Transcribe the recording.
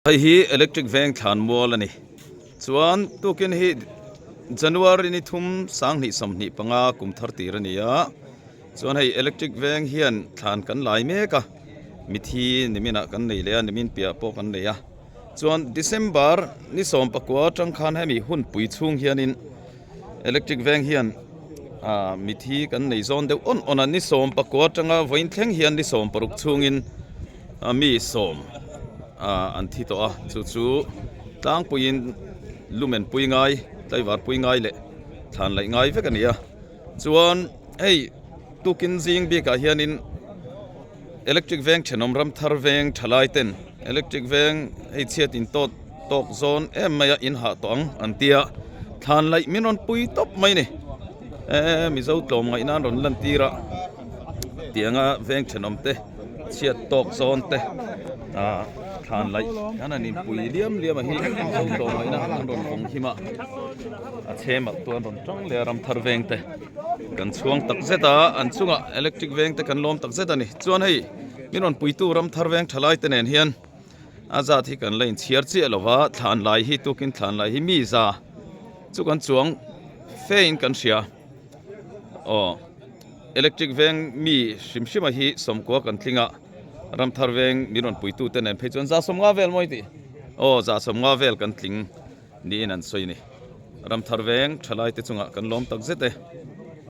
Hei hi electric veng than mual ani chuan tukin hi January ni thum sang ni som ni panga kum thar tir ania chuan hei electric veng hian than kan lai me ka mithi nimina kan nei le nimin pia po kan leya chuan December ni som pakwa tang khan hemi hun pui chung hianin electric veng hian mithi kan nei zon deuh on ni som pakwa tanga voin thleng hian ni som paruk chungin mi som an thi to a chu tang puin lumen pui ngai tlaiwar pui ngai le than lai ngai ve kania chuan ei tukin jing bi ka hianin electric veng chenom ram thar veng thalai ten electric veng ei chiat in tok zone em maya in ha tong an tia than lai minon pui top mai ni mi zo tlom ngai nan ron lan tira tianga veng chenom te chiat tok zone te than lai kana nin pui liam a hi zo to mai na an ron ong hima a chema tuan ron tang le ram thar veng te kan chuang tak zeta an chunga electric veng te kan lom tak zeta ni chuan hei minon pui tu ram thar veng thalai te nen hian azat hi kan lein chiar chi alova thlan lai hi tukin thlan lai hi mi za chu kan chuang fein kan sia electric veng mi shimshima hi somkwa kan thlinga ram thar veng miron pui tu ten en phechon za som nga vel moi ti za som nga vel kan tling ni in an soi ni ram thar veng thalai te chunga kan lom tak zete